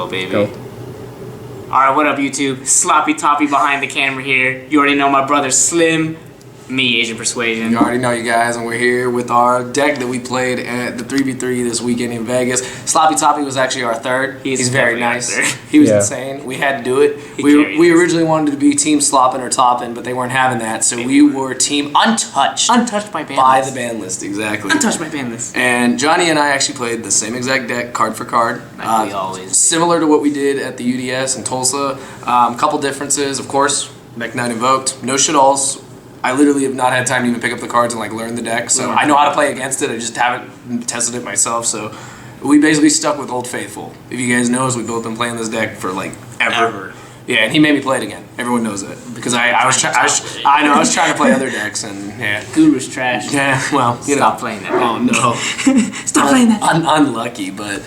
Baby. Go. Alright, what up YouTube? Sloppy Toppy behind the camera here. You already know my brother Slim, me, Asian Persuasion. You already know you guys, and we're here with our deck that we played at the 3v3 this weekend in Vegas. Sloppy Toppy was actually our third. He's very nice. He was insane. We had to do it. We originally wanted to be team slopping or topping, but they weren't having that, so we were team untouched. Untouched by Banlist. By the Banlist, exactly. Untouched by Banlist. And Johnny and I actually played the same exact deck, card for card. Like we always do. Similar to what we did at the UDS in Tulsa. Couple differences, of course. Mekk-Knight Invoked. No shit-alls. I literally have not had time to even pick up the cards and like learn the deck, so I know how to play against it. I just haven't tested it myself, so we basically stuck with Old Faithful. If you guys know us, we've both been playing this deck for like ever. Yeah, and he made me play it again. Everyone knows it because I was trying to play other decks, and yeah, Guru's trash. Yeah, well, you know. Stop playing that. Oh no, Stop playing that. Unlucky, but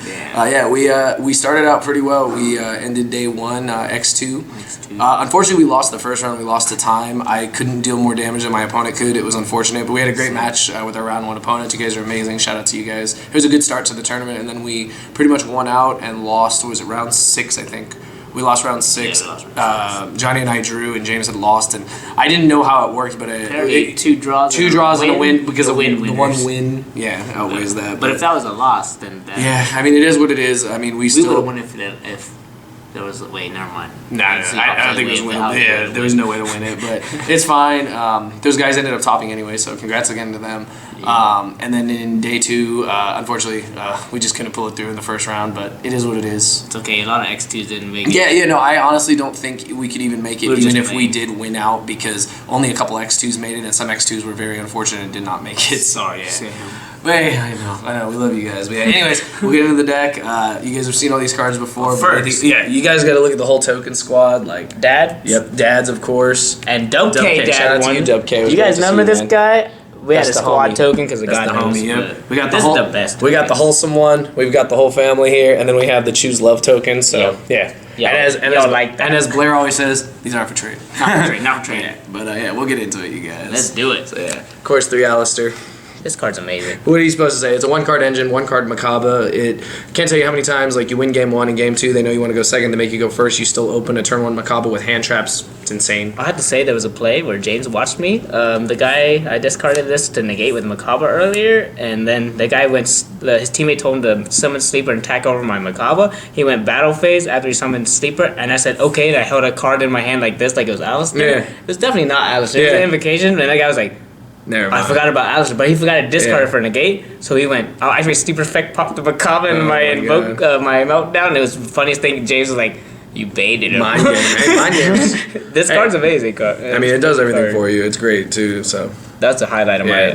we started out pretty well. We ended day one X2. Unfortunately, we lost the first round. We lost to time. I couldn't deal more damage than my opponent could. It was unfortunate, but we had a great match with our round one opponent. You guys are amazing. Shout out to you guys. It was a good start to the tournament, and then we pretty much won out and lost. Was it round 6? I think. We lost round 6. Johnny and I drew, and James had lost, and I didn't know how it worked, but two draws and a win because the one win, outweighs that. But if that was a loss, then I mean, it is what it is. I mean, we would have won if there was wait, never mind. I don't think it was winning. Yeah, there was no way to win it, but it's fine. Those guys ended up topping anyway, so congrats again to them. And then in day 2, unfortunately, we just couldn't pull it through in the first round, but it is what it is. It's okay. A lot of X2s didn't make it. Yeah, no, I honestly don't think we could even make it, even if we did win out, because only a couple X2s made it, and some X2s were very unfortunate and did not make it. So yeah. But hey, I know, we love you guys. But yeah, anyways, we'll get into the deck. You guys have seen all these cards before. First, you guys got to look at the whole token squad. Like Dad. Yep, Dads of course. And Dub K. Shout out to you, Dub K. You guys remember this guy? We had a squad token because the guy knows. Yep. We got this is the best. We got the wholesome one. We've got the whole family here, and then we have the choose love token. So yeah. And as Blair always says, these aren't for trade. Not for trade. But we'll get into it, you guys. Let's do it. So yeah, of course, 3 Alistair. This card's amazing. What are you supposed to say? It's a 1-card engine, 1-card Macabre. It can't tell you how many times like you win game 1 and game 2. They know you want to go second. They make you go first. You still open a turn 1 Macabre with hand traps. It's insane. I had to say there was a play where James watched me. The guy I discarded this to negate with Macabre earlier, and then the guy went. His teammate told him to summon Sleeper and attack over my Macabre. He went battle phase after he summoned Sleeper, and I said okay. And I held a card in my hand like this, like it was Alistair. Yeah. It was definitely not Alistair. It was an Invocation, and the guy was like. Never mind. I forgot about Alistair, but he forgot to discard it for negate. So he went. Actually, Sleeper Effect popped the Macabre in my invoke, my meltdown. It was the funniest thing. James was like, "You baited him." Mind games, Mind games. This card's amazing. I mean, it does everything for you. It's great too. So that's the highlight of my.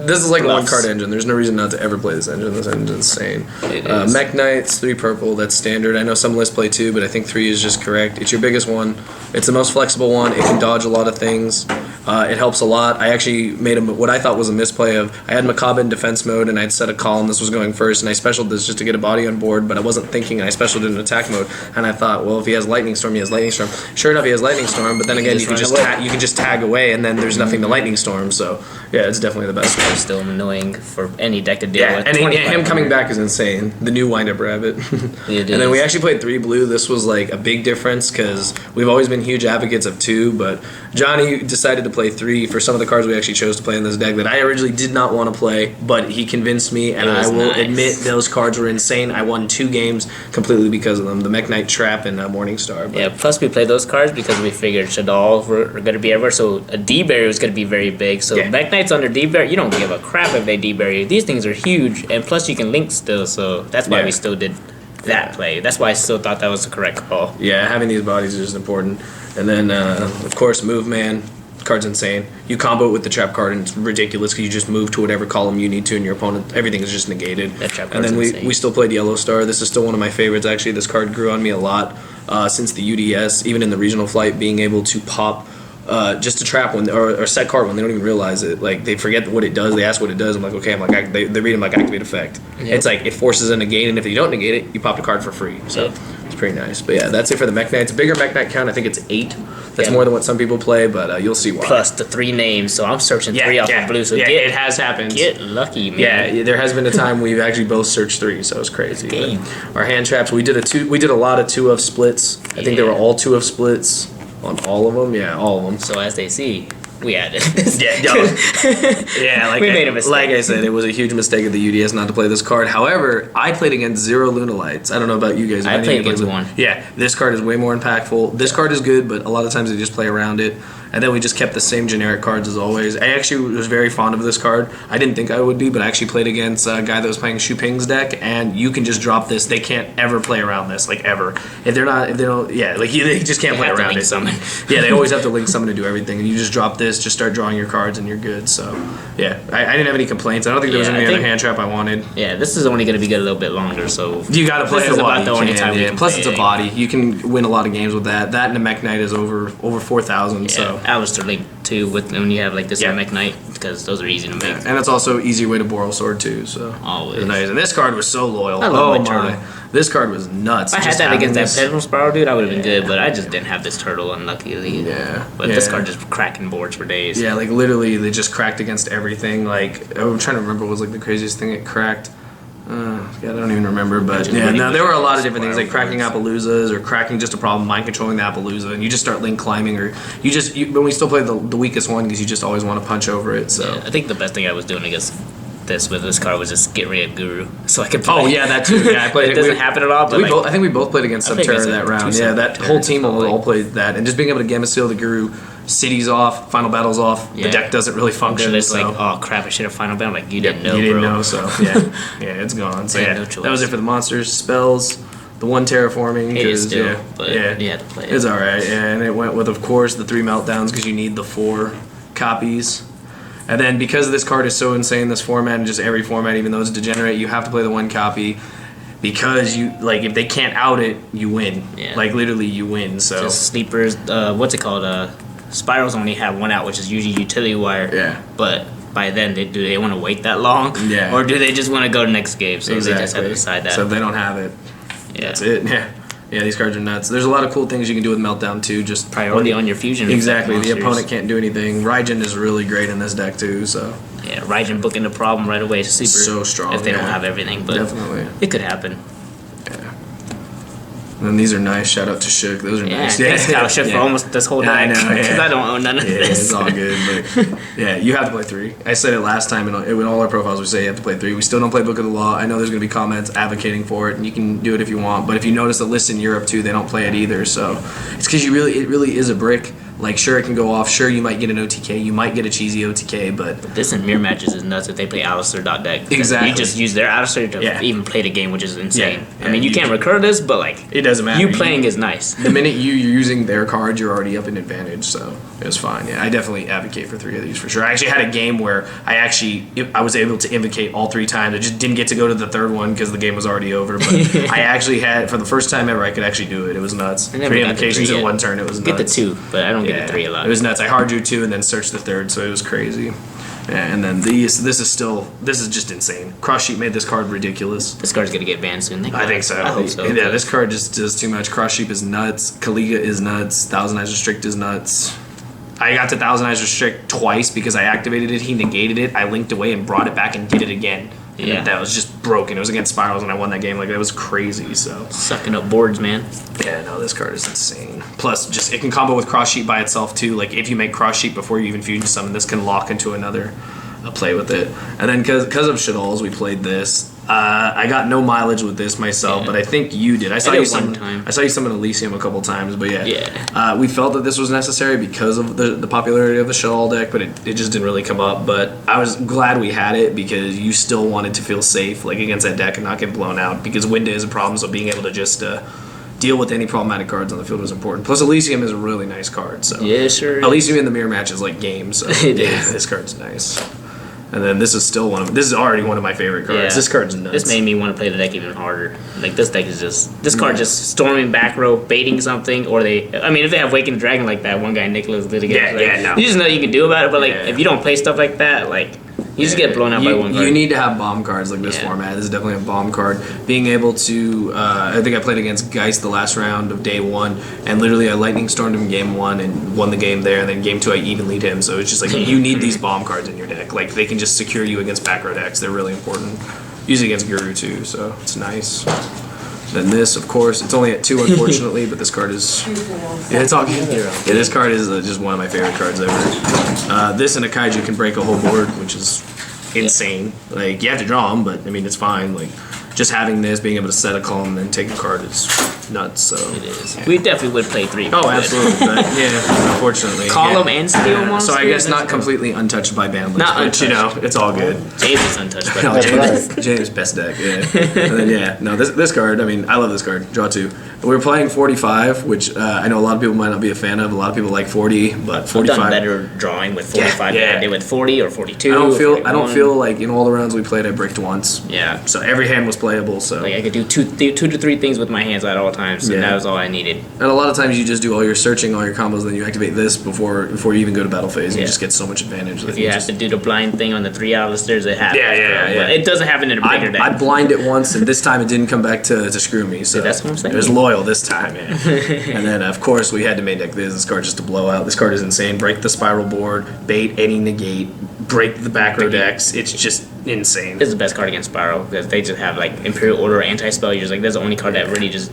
This is like a 1-card engine. There's no reason not to ever play this engine. This engine's insane. Mekk-Knight's 3 purple. That's standard. I know some lists play 2, but I think 3 is just correct. It's your biggest one. It's the most flexible one. It can dodge a lot of things. It helps a lot. I actually made what I thought was a misplay of I had Macabre in defense mode and I'd set a column. This was going first, and I specialed this just to get a body on board, but I wasn't thinking, and I specialed it in attack mode. And I thought, well, if he has Lightning Storm, he has Lightning Storm. Sure enough, he has Lightning Storm, but then again, you can just tag away, and then there's nothing to Lightning Storm. So yeah, it's definitely the best. It's still annoying for any deck to deal with. And him coming back is insane. The new wind-up rabbit. And then we actually played 3 blue. This was like a big difference because we've always been huge advocates of 2, but Johnny decided to play 3 for some of the cards we actually chose to play in this deck that I originally did not want to play, but he convinced me, and I will admit those cards were insane. I won 2 games completely because of them. The Mekk-Knight Trap and Morningstar. Yeah, plus we played those cards because we figured Shaddoll were going to be everywhere, so a D-Berry was going to be very big. So Mekk-Knight's under D-Berry, you don't give a crap if they D-Berry you. These things are huge, and plus you can link still, so that's why we still did that play. That's why I still thought that was the correct call. Yeah, having these bodies is just important. And then, of course, Move Man. Card's insane. You combo it with the trap card, and it's ridiculous because you just move to whatever column you need to, and your opponent, everything is just negated. And then we still played Yellow Star. This is still one of my favorites, actually. This card grew on me a lot since the UDS, even in the regional flight, being able to pop just a trap when or set card when they don't even realize it. Like they forget what it does. They ask what it does. I'm like, okay. They read them like activate effect. It's like it forces a negate, and if you don't negate it, you pop the card for free. So it's pretty nice. But yeah, that's it for the Mekk-Knight. It's a bigger Mekk-Knight count. I think it's 8. That's more than what some people play, but you'll see why. Plus the 3 names, so I'm searching 3 off of blue. So it has happened. Get lucky, man. Yeah, there has been a time we've actually both searched 3, so it's crazy. Our hand traps, we did a lot of 2 of splits. I think they were all 2 of splits on all of them. Yeah, all of them. So as they see, we added like we made a mistake. Like I said, it was a huge mistake of the UDS not to play this card. However, I played against 0 Lunalights. I don't know about you guys. I played against 1. Yeah, this card is way more impactful. This card is good, but a lot of times they just play around it. And then we just kept the same generic cards as always. I actually was very fond of this card. I didn't think I would be, but I actually played against a guy that was playing Shuping's deck, and you can just drop this. They can't ever play around this, like ever. If they don't, they just can't play around it. Summon. Yeah, they always have to link summon to do everything, and you just drop this, just start drawing your cards, and you're good. So, yeah, I didn't have any complaints. I don't think there was any other hand trap I wanted. Yeah, this is only going to be good a little bit longer, so you got to play this it is about the only time we can Plus, play it's a body. You can win a lot of games with that. That and a Mekk-Knight is over 4,000. Yeah, so Alistair Link too with when you have like this Mekk-Knight, because those are easy to make. Yeah, and it's also an easy way to borrow sword too. So always nice. And this card was so loyal. I love my turtle. This card was nuts. If I had that against that Pedal Spiral dude, I would have been good, but I just didn't have this turtle, unluckily. Yeah. But this card just cracking boards for days. Yeah, like literally they just cracked against everything. Like I'm trying to remember what was like the craziest thing it cracked. I don't even remember, but there were a lot of different things like cracking Appaloozas or cracking just a problem mind controlling the Appalooza, and you just start link climbing, or but we still play the weakest one because you just always want to punch over it. So I think the best thing I was doing against this card was just get rid of Guru, so I could play. Oh yeah, that too. Yeah, I played. It doesn't happen at all, but I think we both played against Subterra that round. Yeah, that whole team all played that, and just being able to Gamma Seal the Guru. City's off, Final Battle's off. The deck doesn't really function. It's like, oh crap, I should have Final Battle. Like you didn't know, you didn't bro. know, so it's gone. So that was it for the monsters, spells, the 1 terraforming. It is still, but you had to play it. It's all right, and it went with, of course, the 3 meltdowns because you need the 4 copies. And then because this card is so insane, this format and just every format, even though it's degenerate, you have to play the 1 copy. Because you if they can't out it, you win. Yeah. Like literally, you win. So just sleepers. What's it called? Spirals only have 1 out, which is usually utility wire. Yeah. But by then, do they want to wait that long? Yeah. Or do they just want to go to next game? So they just have to decide that. So if they don't have it, that's it. Yeah. Yeah, these cards are nuts. There's a lot of cool things you can do with Meltdown too. Just priority on your fusion. Exactly. The opponent can't do anything. Raijin is really great in this deck too. So yeah, Raijin booking the problem right away. Super so strong if they don't have everything, but definitely it could happen. And these are nice. Shout out to Shook. Those are nice. Thanks, Kyle Shook, for almost this whole night. Because I don't own none of this. It's all good. But yeah, you have to play 3. I said it last time in all our profiles. We say you have to play 3. We still don't play Book of the Law. I know there's going to be comments advocating for it, and you can do it if you want. But if you notice the list in Europe too, they don't play it either. So it's because it really is a brick. Like, sure, it can go off. Sure, you might get an OTK. You might get a cheesy OTK, but this in mirror matches is nuts if they play Alistair deck. Exactly. You just use their Alistair to even play the game, which is insane. Yeah. I mean, you can't recur this, but like it doesn't matter. You playing is nice. The minute you're using their cards, you're already up in advantage, so it was fine. Yeah, I definitely advocate for 3 of these for sure. I actually had a game where I was able to invocate all 3 times. I just didn't get to go to the 3rd one because the game was already over. But I actually had, for the first time ever, I could actually do it. It was nuts. 3 invocations in 1 turn. It was nuts. Get the 2, but I don't get the 3 a lot. It was nuts. I hard drew 2 and then searched the 3rd, so it was crazy. Yeah, and then this is just insane. Cross Sheep made this card ridiculous. This card's gonna get banned soon. I think so. I hope so. Yeah, this card just does too much. Cross Sheep is nuts. Kaliga is nuts. Thousand Eyes Restrict is nuts. I got to Thousand Eyes Restrict twice because I activated it. He negated it. I linked away and brought it back and did it again. And that was just broken. It was against Spirals and I won that game. Like, that was crazy. So sucking up boards, man. Yeah, no, this card is insane. Plus, just it can combo with Cross Sheep by itself too. Like, if you make Cross Sheep before you even fusion summon, this can lock into another play with it. And then because of Shaddolls, we played this. I got no mileage with this myself, but I think you did. I saw you summon Elysium a couple times, but we felt that this was necessary because of the popularity of the Shaddol deck, but it just didn't really come up. But I was glad we had it because you still wanted to feel safe, like against that deck and not get blown out. Because Winda is a problem, so being able to just deal with any problematic cards on the field was important. Plus, Elysium is a really nice card. So yeah, sure. Elysium in the mirror match is like game. So it is. This card's nice. And then this is already one of my favorite cards. Yeah. This card's nuts. This made me want to play the deck even harder. Like, this deck is this card just storming back row, baiting something, or if they have Waking Dragon like that, one guy, Nicholas, did again. No. You just know you can do about it, but if you don't play stuff like that, like, You just get blown out by one card. You need to have bomb cards like this format. This is definitely a bomb card. Being able to, I think I played against Geist the last round of day 1, and literally I lightning stormed him in game 1 and won the game there, and then game 2 I even lead him. So it's just like you need these bomb cards in your deck. Like they can just secure you against back row decks. They're really important. Usually against Guru too, so it's nice. Then this, of course, it's only at 2 unfortunately, but this card is, it's all good. Yeah, this card is just one of my favorite cards ever. This and a Kaiju can break a whole board, which is insane. Like, you have to draw them, but I mean, it's fine. Like, just having this, being able to set a column and then take a card is nuts. So it is. We definitely would play 3. Oh, absolutely. But yeah, unfortunately. Column and steal monster. So I guess not completely untouched by Banlist. Not but, untouched. you know, it's all good. James is untouched by No, Banlist. James' best deck, yeah. And then this card, I mean, I love this card. Draw 2. We're playing 45, which I know a lot of people might not be a fan of. A lot of people like 40, but 45. I've done better drawing with 45 than I did with 40 or 42. I don't feel like in all the rounds we played I bricked once. Yeah. So every hand was playable. So like I could do two to three things with my hands at all times, and that was all I needed. And a lot of times you just do all your searching, all your combos, then you activate this before you even go to battle phase. And you just get so much advantage. If you have to do the blind thing on the 3 Alistairs, it happens. Yeah. But it doesn't happen in a bigger deck. I blind it once, and this time it didn't come back to screw me. So that's what I'm saying. It was loyal this time, yeah. And then of course we had to main deck this card just to blow out. This card is insane. Break the spiral board, bait any negate, break the back row decks. It's just insane. This is the best card against Spiral because they just have like Imperial Order or Anti-Spell. You're just like, that's the only card that really just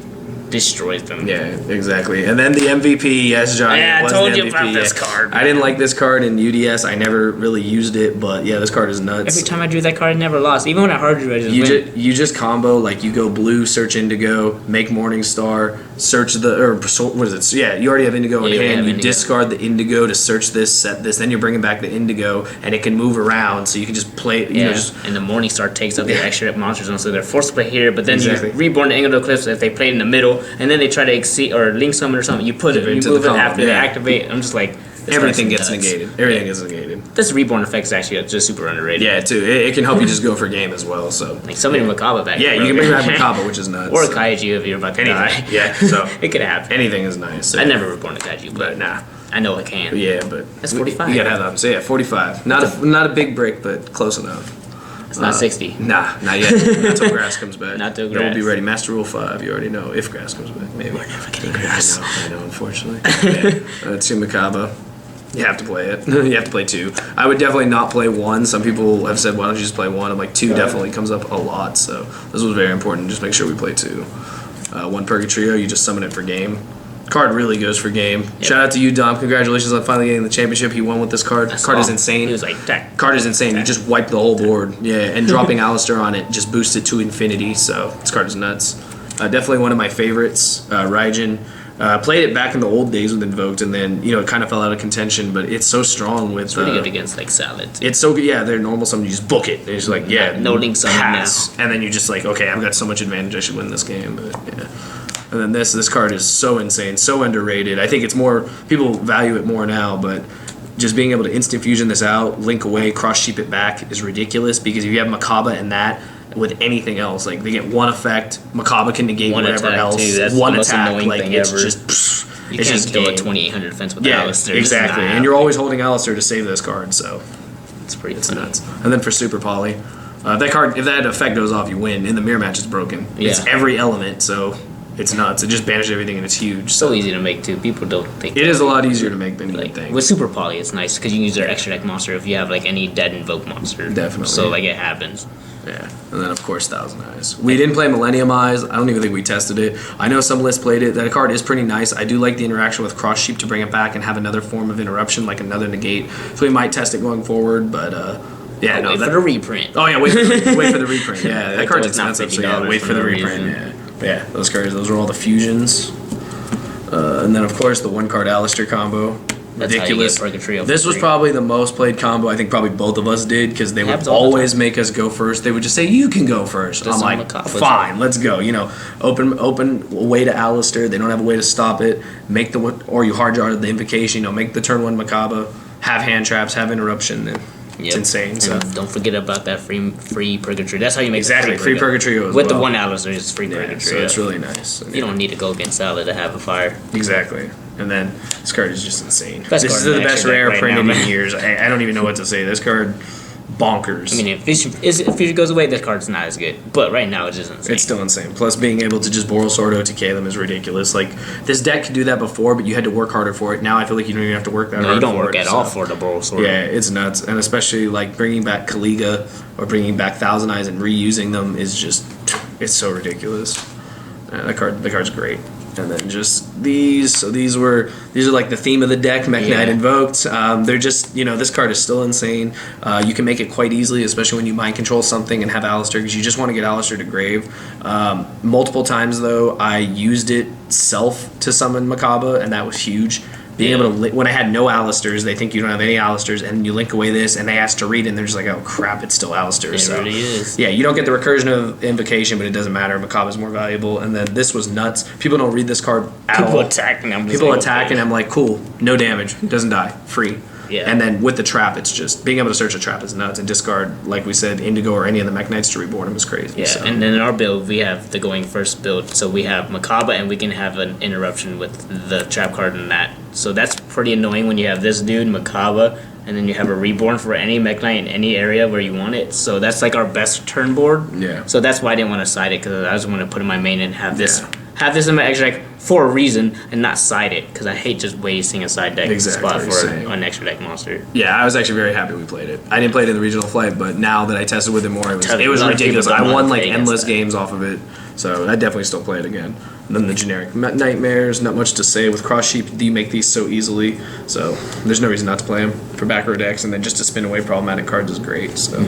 destroys them. Yeah, exactly. And then the MVP, yes, Johnny. Yeah, I told you about this card. I didn't like this card in UDS. I never really used it, but yeah, this card is nuts. Every time I drew that card, I never lost. Even when I hard drew, I just win. You just combo, like you go blue, search Indigo, make Morningstar, search what is it? Yeah, you already have Indigo in hand. You discard the Indigo to search this, set this, then you're bringing back the Indigo, and it can move around, so you can just play, and the Morningstar takes up their extra monsters, and so they're forced to play here, but then you reborn the Engel Eclipse if they played in the middle, and then they try to exceed or link summon or something. You put it, you move it after they activate. I'm just like, everything gets negated. Everything gets negated. This reborn effect is actually just super underrated. Yeah, too. It can help you just go for game as well. So like summoning Macabre back. Yeah, you can bring back Macabre, which is nuts. Or a Kaiju if you're about to die. Yeah, so it could happen. Anything is nice. So. I never reborn a Kaiju, but nah. I know it can. Yeah, but that's 45. You gotta have them. So yeah, 45. Not a big break, but close enough. It's not 60. Nah, not yet. Not till grass comes back. Not till grass. Then we'll be ready. Master Rule 5, you already know. If grass comes back, maybe. We're never getting grass. I know, unfortunately. Two Macabre. You have to play it. You have to play 2. I would definitely not play 1. Some people have said, why don't you just play 1? I'm like, 2 definitely comes up a lot, so this was very important. Just make sure we play 2. 1 Purgatrio, you just summon it for game. Card really goes for game. Yep. Shout out to you, Dom. Congratulations on finally getting the championship. He won with this card. Card is insane. He was like, Deck. Card is insane. You just wipe the whole board. Yeah, and dropping Alistair on it just boosts it to infinity. So this card is nuts. Definitely one of my favorites. Raijin. Played it back in the old days with Invoked, and then it kind of fell out of contention. But it's so strong with. It's really good against like Salad. It's so good. Yeah, they're normal summon. You just book it. It's like no link summon now. And then you're just like, okay, I've got so much advantage. I should win this game. But yeah. And then this card is so insane, so underrated. I think it's more, people value it more now, but just being able to instant fusion this out, link away, cross sheep it back is ridiculous, because if you have Macabre and that with anything else, like they get one effect, Macabre can negate whatever else. Too. That's one the most attack, annoying like thing it's ever. just you it's can't just kill game. a 2800 defense with Alistair. Exactly. And you're always holding Alistair to save this card, so it's pretty nuts. And then for Super Poly, that card, if that effect goes off, you win. In the mirror match, it's broken. Yeah. It's every element, so it's nuts. It just banishes everything, and it's huge. So easy to make too. People don't think it is a lot easier to make than you think. With Super Poly, it's nice because you can use their extra deck monster if you have like any dead invoke monster. Definitely. So like it happens. Yeah, and then of course Thousand Eyes. We didn't play Millennium Eyes. I don't even think we tested it. I know some lists played it. That card is pretty nice. I do like the interaction with Cross Sheep to bring it back and have another form of interruption, like another negate. So we might test it going forward, but yeah, wait for the reprint. Oh yeah, wait for the reprint. Yeah, that card's expensive. So yeah, wait for the reprint. Yeah, those cards. Those are all the fusions. And then of course the 1-card Alistair combo. Ridiculous. This was probably the most played combo. I think probably both of us did, because they would always make us go first. They would just say, "You can go first." I'm like, "Fine, let's go." Open a way to Alistair. They don't have a way to stop it. Make or you hard draw the Invocation. Make the turn 1 Macabre. Have hand traps. Have interruption. It's insane. So don't forget about that free Purgatory. That's how you make free Purgatory with the 1 Alistair is free Purgatory. So it's really nice. You don't need to go against Salad to have a fire. Exactly. And then this card is just insane. This is the best rare printed in years. I don't even know what to say. This card bonkers. I mean, if Fusion goes away, this card's not as good. But right now, it's just insane. It's still insane. Plus, being able to just Boral Sword OTK them is ridiculous. Like, this deck could do that before, but you had to work harder for it. Now I feel like you don't even have to work that hard. You don't work it, at all for the Boral Sword. Yeah, it's nuts. And especially, like, bringing back Kaliga or bringing back Thousand Eyes and reusing them is just, it's so ridiculous. The card's great. And then just these. So these are like the theme of the deck, Mekk-Knight Invoked. They're just, this card is still insane. You can make it quite easily, especially when you mind control something and have Alistair, because you just want to get Alistair to grave. Multiple times, though, I used it self to summon Makaba, and that was huge. Being able to, when I had no Alistairs, they think you don't have any Alistairs, and you link away this, and they ask to read, and they're just like, oh crap, it's still Alistair. It really is. Yeah, you don't get the recursion of Invocation, but it doesn't matter. Makaba's more valuable, and then this was nuts. People don't read this card at all. People attacking them. People attacking, I'm like, cool, no damage, doesn't die, free. Yeah. And then with the trap, it's just being able to search a trap is nuts, and discard, like we said, Indigo or any of the Mekk-Knights to reborn him is crazy. Yeah, so. and then in our build, we have the going first build. So we have Makaba, and we can have an interruption with the trap card in that. So that's pretty annoying when you have this dude, Makaba, and then you have a reborn for any Mekk-Knight in any area where you want it. So that's like our best turn board. Yeah. So that's why I didn't want to side it, because I just want to put in my main and have this. Have this in my extra deck for a reason and not side it, because I hate just wasting a side deck spot for an extra deck monster. Yeah, I was actually very happy we played it. I didn't play it in the regional flight, but now that I tested with it more, it was ridiculous. I won like endless games off of it, so I definitely still play it again. And then the generic Nightmares, not much to say. With Cross Sheep, you make these so easily, so there's no reason not to play them for back row decks, and then just to spin away problematic cards is great. So.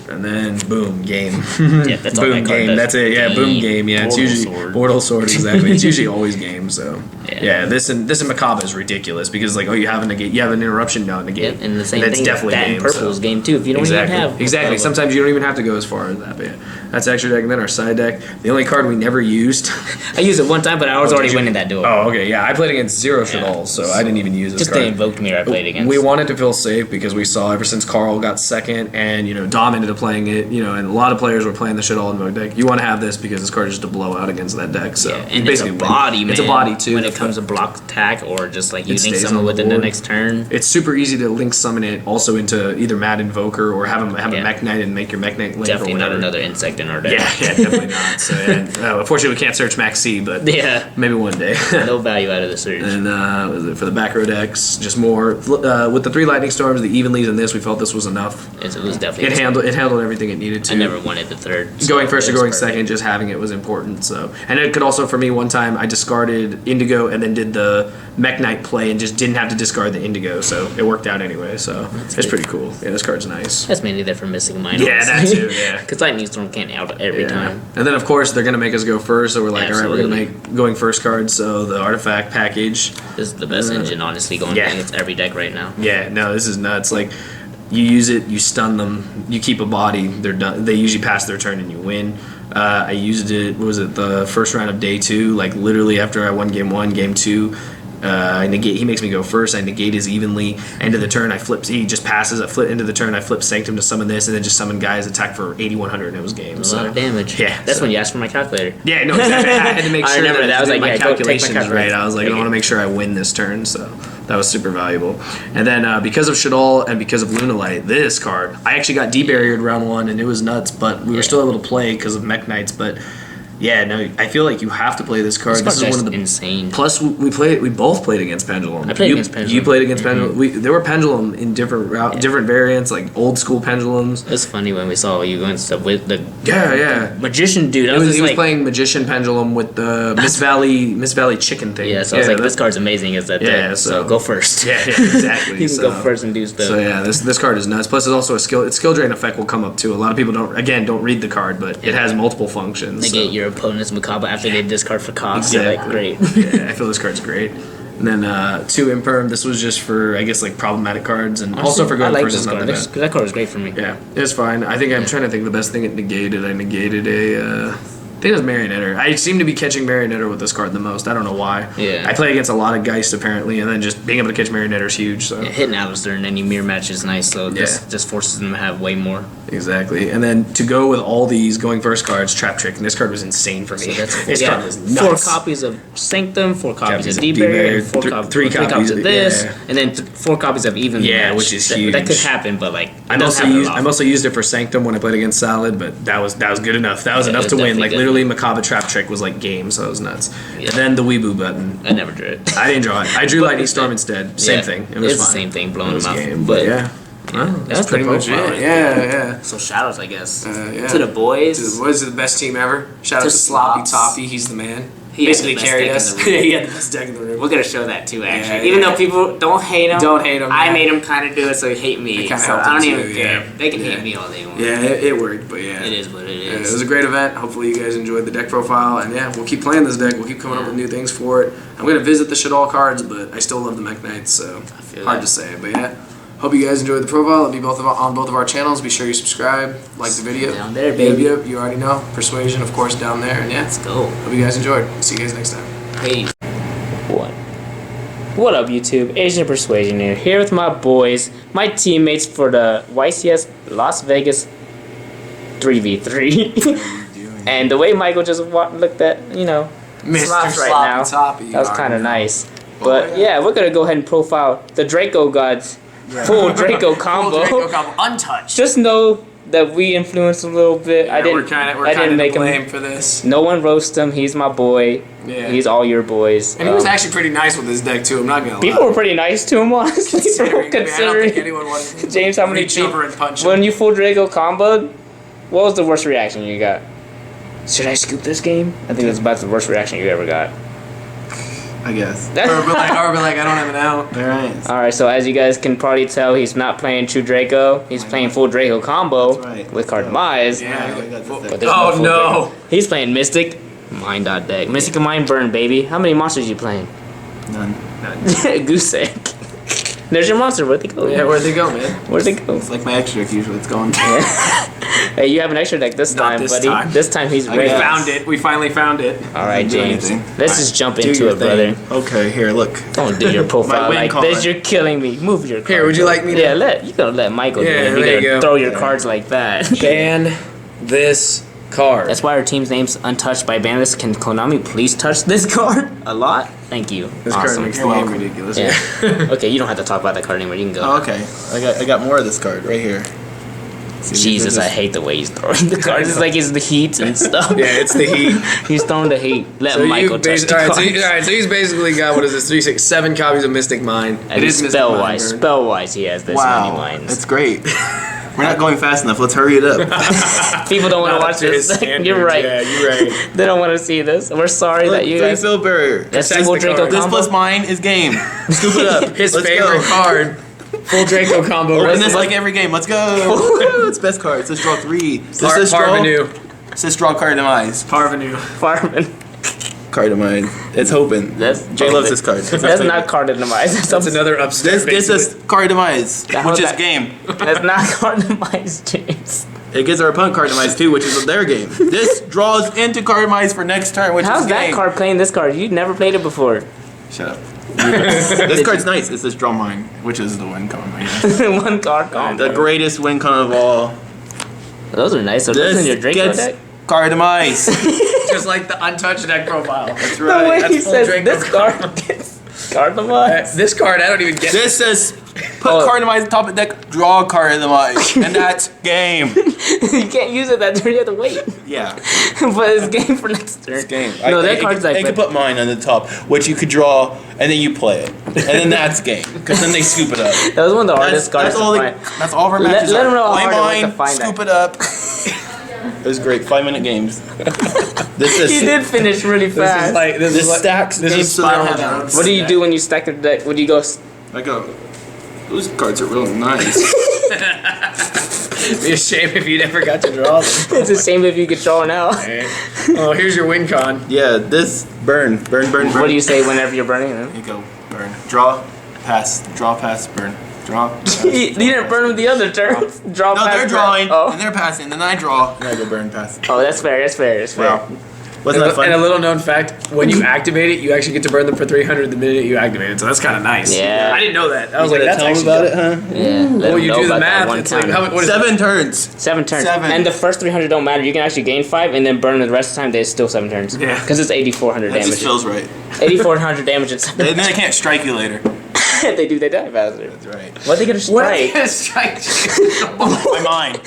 And then boom, game. Yeah, that's all boom, game. That's it. Yeah, boom, game. Yeah, it's usually Mortal Sword. Exactly. It's usually always game. So yeah, this and Makaba is ridiculous because like you have a negate, you have an interruption now negate. Yeah, and the same thing. That's definitely that game. Purple is game too. If you don't even have exactly. Sometimes you don't even have to go as far as that. But yeah, that's extra deck. And then our side deck, the only card we never used. I used it one time, but I was already winning that duel. Oh, okay. Yeah, I played against Zero Shadal, so I didn't even use this just card. Just the Invoked Mekk-Knight I played against. We wanted to feel safe because we saw ever since Carl got second, and Dom ended up playing it. And a lot of players were playing the Shadal Invoked deck. You want to have this because this card is just a blowout against that deck. So and basically it's a body, man. It's a body too. When it comes to block attack or just like you link someone within the next turn. It's super easy to link summon it also into either Mad Invoker or have a Mekk-Knight and make your Mekk-Knight link. Definitely or not another insect in our deck. Yeah, definitely not. So unfortunately we can't search Max C, but maybe one day. No value out of the search. And for the back row decks, just more with the 3 Lightning Storms, the Evenlies, and this, we felt this was enough. It was definitely it handled everything it needed to. I never wanted the third. Going first or going second, just having it was important. So, and it could also, for me, one time I discarded Indigo and then did the Mekk-Knight play and just didn't have to discard the Indigo, so it worked out anyway. So it's pretty cool. Yeah, this card's nice. That's mainly there for missing mine. Yeah, that too. Yeah, because Lightning Storm can't out every time. And then of course they're gonna make us go first, so we're like, all right, we're gonna make going first cards. So the artifact package. This is the best engine, honestly, going against every deck right now. Yeah, no, this is nuts. Like, you use it, you stun them, you keep a body, they're done. They usually pass their turn and you win. I used it. What was it? The first round of day 2. Like literally after I won game 1, game 2. I negate. He makes me go first. I negate his evenly. End of the turn, I flip. He just passes. I flip into the turn. I flip Sanctum to summon this, and then just summon guys attack for 8,100, and it was game. A lot of damage. Yeah, that's when you asked for my calculator. Yeah, no, exactly. I had to make sure that was like my calculations my right. I was like, I want to make sure I win this turn. So that was super valuable. And then because of Shadal and because of Lunalight, this card, I actually got debarriered round 1, and it was nuts. But we were still able to play because of Mekk-Knights. But yeah, no, I feel like you have to play this card. This is one of the insane. Plus, we both played against Pendulum. I played against Pendulum. You played against Pendulum. There were Pendulum in different variants, like old school Pendulums. It's funny when we saw you going stuff with the magician dude. He was playing Magician Pendulum with the Miss Valley chicken thing. Yeah, so I was like, this card's amazing as that deck. So go first. Yeah, exactly. You can go first and do stuff. So yeah, this card is nuts. Plus, it's also its skill drain effect will come up too. A lot of people don't read the card, but it has multiple functions. Negate your opponent's Makaba after they discard for cost. Exactly. Like, great. Yeah, I feel this card's great. And then 2 Imperm. This was just for, I guess, like problematic cards, and also for going first. That card was great for me. Yeah, it's fine. I think I'm trying to think the best thing it negated. I negated a think it was Marionetter. I seem to be catching Marionetter with this card the most. I don't know why. Yeah. I play against a lot of Geist apparently, and then just being able to catch Marionetter is huge. So Yeah, hitting Alistair in any mirror match is nice, so this just forces them to have way more. exactly. And then to go with all these going first cards, Trap Trick, and this card was insane for me. So that's this card was nuts. 4 copies of Sanctum, 4 copies of Copies of D-Barrier, and D-Barrier, 4 three copies of this, yeah. and then 4 copies of even Yeah, match. which is That huge. could happen, but like I mostly used it for Sanctum when I played against Salad, but that was good enough. That was enough it to was win. Like definitely literally, Macabre Trap Trick was like game, so it was nuts. Yeah. And then the Weeboo button. I never drew it. I didn't draw it. I drew Lightning Storm instead. Same thing. It was it's fine. the same thing, It blowing was them out. game, But yeah. Well, that's the pretty much profile it. right Yeah. So shout outs, I guess. Yeah. To the boys. The boys are the best team ever. Shout out To to Sloppy Slops. Toffee. He's the man. He had basically the best carried deck us. in the room. He had the best deck in the room. We're gonna show that too, actually. Yeah, Even yeah. though people don't hate him, Don't hate him, I yeah. made him kind of do it, so he hate me. It kinda So helped I don't him even too, care. yeah. They can Yeah. hate me all they want. Yeah, it worked, but yeah. It is what it Yeah, it is. was a great event. Hopefully you guys enjoyed the deck profile, and yeah, we'll keep playing this deck. We'll keep coming up with new things for it. I'm gonna visit the Shadal cards, but I still love the Mekk-Knights, so feel hard that. to say. But yeah, hope you guys enjoyed the profile. It'll be on both of our channels. Be sure you subscribe, like the video. Down there, baby. Yep, you already know. Persuasion, of course, down there. And yeah, Let's go. hope you guys enjoyed. See you guys next time. Peace. What up, YouTube? Asian Persuasion here with my boys, my teammates for the YCS Las Vegas 3v3. And the way Michael just looked at, Mr. slops right Sloppy now, Toppy, that was you kind of already know. nice. But yeah, we're gonna go ahead and profile the Draco gods, full Draco combo. Full Draco combo, untouched. Just know that we influenced a little bit. I didn't. I didn't make him. for this. No one roast him. He's my boy. Yeah. He's all your boys. And he was actually pretty nice with his deck too. I'm not gonna lie. People were pretty nice to him, honestly. I don't Considering think anyone wanted James, how many reach over and punch him. when you full Draco comboed, what was the worst reaction you got? Should I scoop this game? I think that's about the worst reaction you ever got. I guess. or be like, I don't have an out. Alright. Alright, so as you guys can probably tell, he's not playing true Draco. He's playing full Draco combo That's right. with card demise. Yeah. I got this But deck. there's Oh, full no. Draco. He's playing Mystic Mind deck. Mystic Mind Burn, baby. How many monsters you playing? None. Goose egg. There's your monster. Where'd they go? Yeah, where'd they go, man? Where'd they go? It's like my extra deck usually. It's gone. Hey, you have an extra deck this Not time, this buddy. time. This time he's We ready. found it. We finally found it. All right, Doesn't do James. anything. Let's just jump Do into your it, brother. thing. Okay, here, look. Don't do your profile win like card. this. You're killing me. Move your. Here, card. would you like me to- Yeah, you gotta let Michael Yeah, do it. there You you gotta go. throw your cards like that. Ban this card. That's why our team's name's Untouched by Banlist. Can Konami please touch this card a lot? Thank you. This card Awesome. makes the You're game welcome. ridiculous. Yeah. Okay, you don't have to talk about that card anymore. You can go. Oh, okay. I got more of this card right here. See, Jesus, I hate the way he's throwing the cards. It's like it's the heat and stuff. Yeah, it's the heat. He's throwing the heat. Let Michael touch the Alright, cards. so he's basically got, what is this, 3, 6, 7 copies of Mystic Mind. And Mystic spell-wise. Mind Burn. Spell-wise, he has this many Wow, minds. that's great. We're not going fast enough. Let's hurry it up. People don't want to Not up watch to his this. standards. You're right. Yeah, you're right. They don't want to see this. We're sorry Look, that you 3 guys. fill barrier. That's Protect full the Draco card. This combo. plus mine is game. Scoop it up. His Let's favorite go. card. Full Draco combo. Open Right? this like every game. Let's go. It's best card. It says draw 3. It says draw. Parvenu. It says draw card demise. Parvenu. Fireman. Card of mine. It's hoping. That's Jay loves this card. That's not card demise. That's another upstairs. This is card demise, How which is that- game. That's not card demise, James. It gives our opponent card demise too, which is their game. This draws into card demise for next turn, which How's is that game. card playing this card? You've never played it before. Shut up. This card's nice. It says draw mine, which is the win con. Right? One card combo. The greatest win con of all. Those are nice. Are those in your This Draco gets deck? card demise. just like the untouched deck profile. That's The way That's he full says Draco this card gets card demise. This card, I don't even get. This says put Oh. card demise on top of the deck, draw card demise, and that's game. You can't use it that turn. You have to wait. Yeah, But it's game for next turn. it's game. No, that card's like. They could put mine on the top, which you could draw, and then you play it, and then that's game. Because then they scoop it up. That was one of the hardest cards That's all. to They, find. that's all of our Let- matches. let are. 'em know how Play hard it was to mine, find scoop that. it up. It was great. 5-minute games. This is He did finish really This fast. is like this, This is like, stacks This games is so they don't spiral have bounce. What do you do when you stack the deck? Would you go? I go. Those cards are really nice. It'd be a shame if you never got to draw them. It's a shame if you could draw now. Oh, here's your win con. Yeah, this burn. What do you say whenever you're burning them? You go burn. Draw, pass. Draw, pass, burn. Draw. Pass. You didn't burn them the other turn. Draw. No, pass, they're burn. drawing, Oh. and they're passing. Then I draw, and I go burn, pass. Oh, that's fair. That's fair. That's fair. Wow. Wasn't that fun? And a little known fact, when you activate it, you actually get to burn them for 300 the minute you activate it. So that's kind of nice. Yeah. I didn't know that. I was You like, gotta that's tell them actually about it, huh? Yeah. let Well, them you know do the about that math. one It's like, time. what is it? 7 turns. 7 turns. 7. And the first 300 don't matter. You can actually gain 5 and then burn the rest of the time. There's still 7 turns. Yeah. Because it's 8,400 That just damage. feels right. 8,400 damage in 7 And then they can't strike you later. If they do, they die faster. That's right. What are they gonna What are you strike? gonna strike? My mind.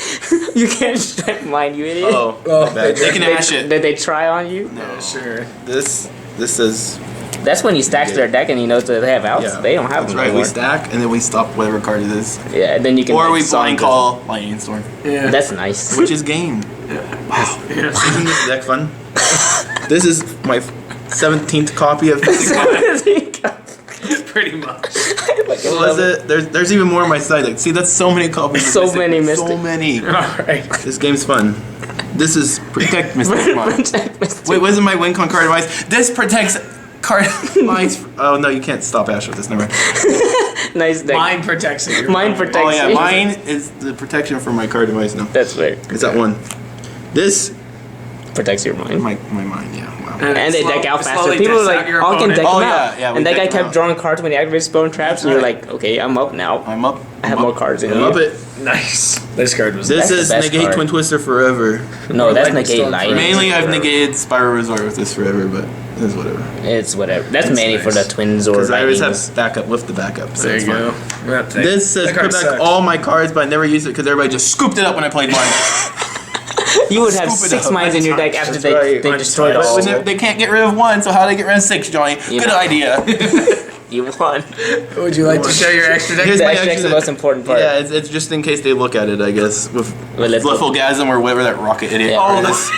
You can't strike mine, you idiot. Oh, Oh, bad. They can ash it. Did they try on you? No. Sure. This is That's when he stacks their deck and he knows that they have outs. yeah. They don't have That's them right. anymore. We stack and then we stop whatever card it is, Yeah, and then you can. or like, we song blind call Lightning Storm, Yeah. That's nice. which is game. Wow. Yeah. Isn't this deck fun? This is my 17th copy of Mystic Mine. Pretty much. What was it? There's even more on my side. Like, see, that's so many copies. of So Mystic many Mine. Mystic. So many. All right. This game's fun. This is protect Mystic Mine. Wait, wasn't my win con card advice? This protects card mines. Oh no, you can't stop Ash with this. Never mind. Nice deck. Mine protects it. Mine protects Oh yeah, you. mine is the protection for my card device now. That's fair. Is that one? This Protects your mind. my mind. Yeah. Wow. And they deck out it faster. slowly People are dicks out like, your "Oh, I can opponent." deck Oh, him yeah, out." yeah, we and that deck guy him kept out. drawing cards when he activates bone traps, and right. you're like, "Okay, I'm up now." I'm up. I have more cards than I'm you. up it. Nice. This card was. This That's the is best negate card. Twin Twister forever. No, that's Lightning negate Storm light. for- Mainly, I've negated Spiral Resort with this forever, but it's whatever. It's whatever. That's mainly for the nice. twins or Because I always lightnings. have backup with the backup. So There it's you fine. go. Yeah, This says that card protect sucks. all my cards, but I never used it because everybody just scooped it up when I played mine. You would have Scoop it 6 up. mines in your deck after That's they right. destroyed But all. But they can't get rid of one, so how do they get rid of 6, Johnny? You Good know. idea. You won. Would you like to show your extra deck? Here's The my extra deck's the extra- most important part. Yeah, it's just in case they look at it, I guess. With Well, let's look. Flufflegasm or whatever that rocket idiot Yeah. card is.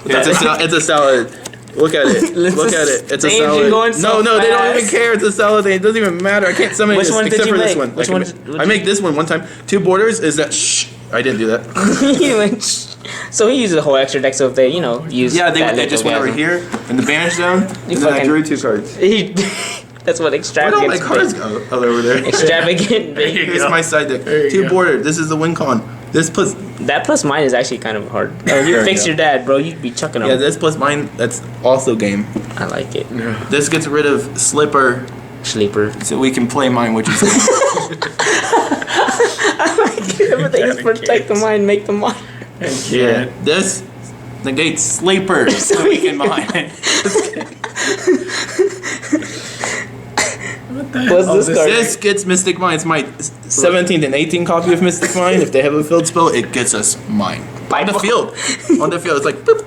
It's a salad. Look at it. Look at it. It's a James, you're salad. going so No, they don't even fast. care. It's a salad. It doesn't even matter. I can't summon Which this one did except you for this make? one. Which I one can- did- I make this one time. 2 borders is that. Shh. I didn't do that. He went, so he uses a whole extra deck. So if they, use Yeah, that they just went over Lithogasm. here in the banish zone, and then I fucking- drew 2 cards. He, that's what Where did all my extravagant. cards go? Oh, they're over there. Extravagant. There you Here's go. my side deck. There you 2 go. border. This is the win con. This plus That plus mine is actually kind of hard. Oh, There you we fix go. your dad, bro. You'd be chucking him. yeah. This plus mine. That's also game. I like it. This gets rid of Slipper, Sleeper. so we can play mine, which is Everything's protect the mind, make the mind. yeah. This negates Sleeper, so we can mine. What's this card? This gets Mystic Mine. It's my 17th and 18th copy of Mystic Mine. If they have a field spell, it gets us mine. On the field. On the field. It's like, boop.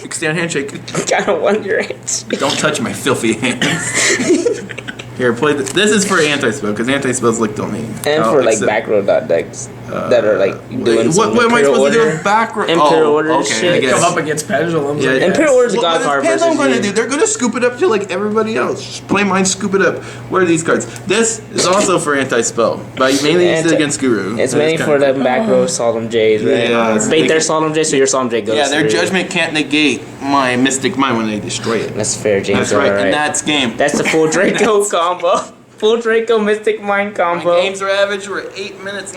Extend handshake. kind of wonder it. Don't touch my filthy hands. Here, play this. This is for anti-spell, because anti-spells like don't need. And Oh, for like except- back row dot decks that are like doing What am I supposed to do with back row? Imperial Order shit. I guess. Come up against pendulums. Yeah, I guess. Imperial Order's a god what card is Pendulum versus gonna you. do? They're gonna scoop it up to like everybody else. Just play mine, scoop it up. What are these cards? This is also for anti-spell, but I mainly use it Anti- against Guru. It's That mainly is for kinda the back row Solemn Jays, right? Yeah, it's Bait like- their Solemn J, so your Solemn J goes Yeah, their through. judgment can't negate my Mystic Mine when they destroy it. That's fair, James. That's right, alright. and that's game. That's the full Draco combo. Full Draco Mystic Mind My combo. games are average. We're 8 minutes.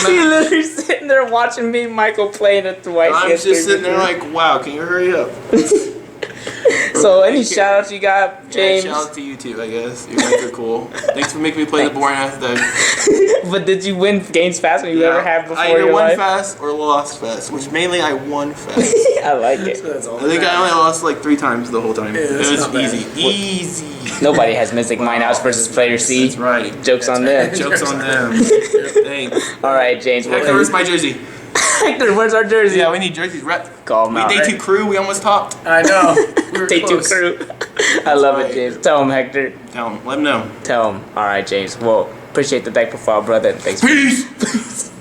You literally sitting there watching me, Michael, playing it twice. I'm just sitting there like, wow, can you hurry up? So, any shout outs you got, James? Yeah, shout out to you too, I guess. You guys are cool. Thanks for making me play the boring ass deck. But did you win games faster than you ever have before I either your won life? fast or lost fast, which mainly I won fast. I like it. That's all I think I only lost like 3 times the whole time. It that's was not bad. easy. Easy. Nobody has Mystic Mind House versus Player C. That's right. Jokes on them. Jokes on them. Thanks. Alright, James. Hector, where's my jersey? Hector, where's our jersey? Yeah, we need jerseys. Rep. Call him We out. day 2 crew, we almost topped. I know. We were Day 2 close. crew. I love right. it, James. Tell him, Hector. Tell him. Let him know. Tell him. Alright, James. Well, appreciate the deck profile, brother. Thanks. Peace!